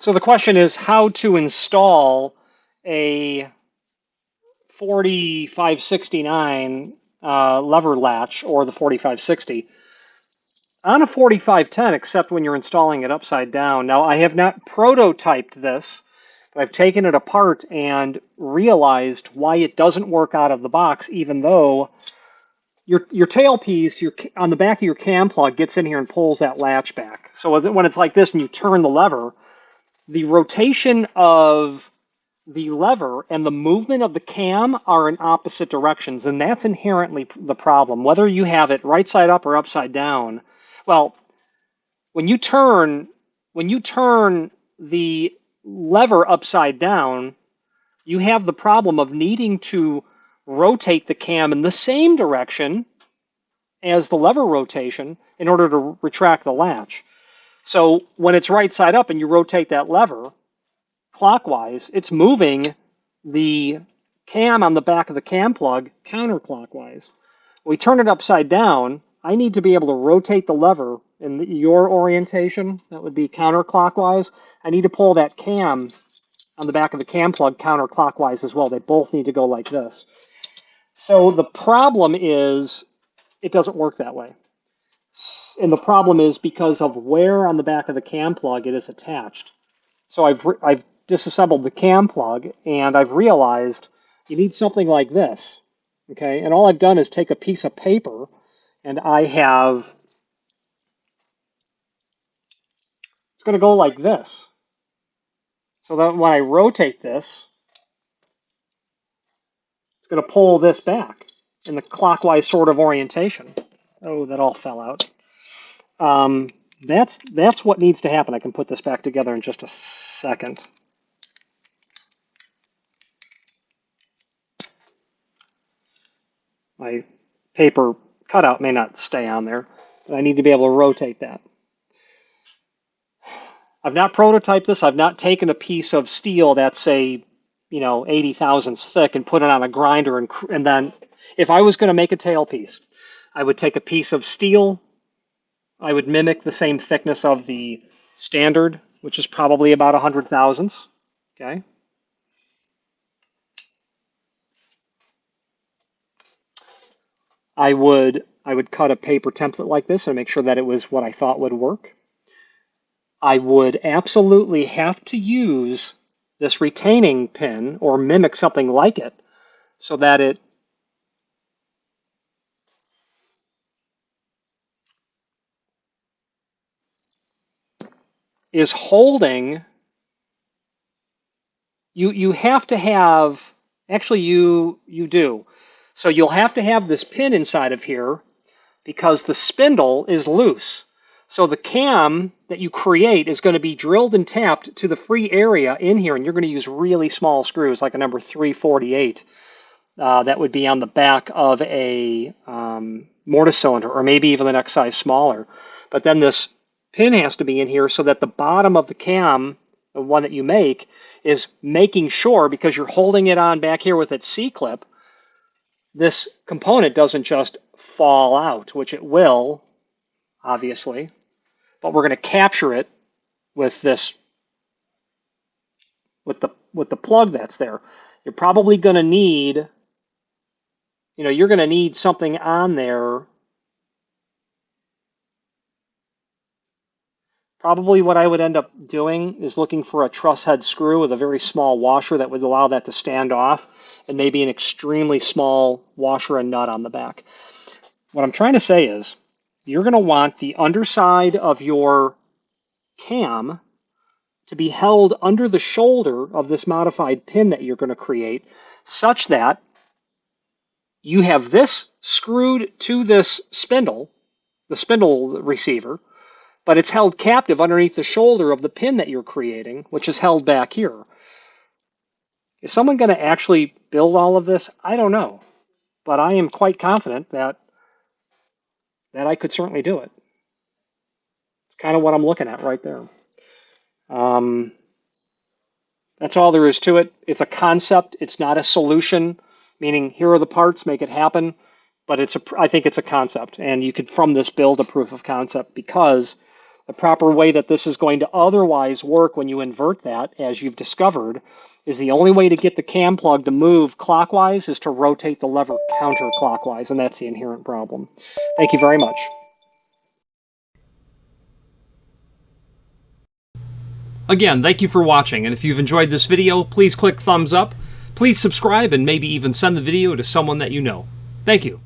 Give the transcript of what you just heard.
So the question is how to install a 4569 lever latch or the 4560 on a 4510, except when you're installing it upside down. Now, I have not prototyped this, but I've taken it apart and realized why it doesn't work out of the box, even though your tailpiece on the back of your cam plug gets in here and pulls that latch back. So when it's like this and you turn the lever, the rotation of the lever and the movement of the cam are in opposite directions, and that's inherently the problem. Whether you have it right side up or upside down, well, when you turn the lever upside down, you have the problem of needing to rotate the cam in the same direction as the lever rotation in order to retract the latch. So when it's right side up and you rotate that lever clockwise, it's moving the cam on the back of the cam plug counterclockwise. We turn it upside down. I need to be able to rotate the lever in your orientation. That would be counterclockwise. I need to pull that cam on the back of the cam plug counterclockwise as well. They both need to go like this. So the problem is it doesn't work that way. And the problem is because of where on the back of the cam plug it is attached. So I've disassembled the cam plug and I've realized you need something like this. Okay, and all I've done is take a piece of paper and it's going to go like this. So that when I rotate this, it's going to pull this back in the clockwise sort of orientation. Oh, that all fell out. That's what needs to happen. I can put this back together in just a second. My paper cutout may not stay on there, but I need to be able to rotate that. I've not prototyped this. I've not taken a piece of steel that's, say, 80 thousandths thick and put it on a grinder and then if I was going to make a tailpiece, I would take a piece of steel. I would mimic the same thickness of the standard, which is probably about 100 thousandths. Okay. I would cut a paper template like this and make sure that it was what I thought would work. I would absolutely have to use this retaining pin or mimic something like it so that it is holding. You have to have, actually you do. So you'll have to have this pin inside of here because the spindle is loose. So the cam that you create is going to be drilled and tapped to the free area in here, and you're going to use really small screws, like a number 348. That would be on the back of a mortise cylinder, or maybe even the next size smaller. But then this pin has to be in here so that the bottom of the cam, the one that you make, is making sure, because you're holding it on back here with its C-clip, this component doesn't just fall out, which it will, obviously, but we're going to capture it with this, with the plug that's there. You're probably going to need, you're going to need something on there. Probably what I would end up doing is looking for a truss head screw with a very small washer that would allow that to stand off, and maybe an extremely small washer and nut on the back. What I'm trying to say is you're going to want the underside of your cam to be held under the shoulder of this modified pin that you're going to create, such that you have this screwed to this spindle, the spindle receiver, but it's held captive underneath the shoulder of the pin that you're creating, which is held back here. Is someone going to actually build all of this? I don't know, but I am quite confident that I could certainly do it. It's kind of what I'm looking at right there. That's all there is to it. It's a concept. It's not a solution, meaning here are the parts, make it happen. But I think it's a concept, and you could from this build a proof of concept because The proper way that this is going to otherwise work when you invert that, as you've discovered, is the only way to get the cam plug to move clockwise is to rotate the lever counterclockwise, and that's the inherent problem. Thank you very much. Again, thank you for watching, and if you've enjoyed this video, please click thumbs up, please subscribe, and maybe even send the video to someone that you know. Thank you.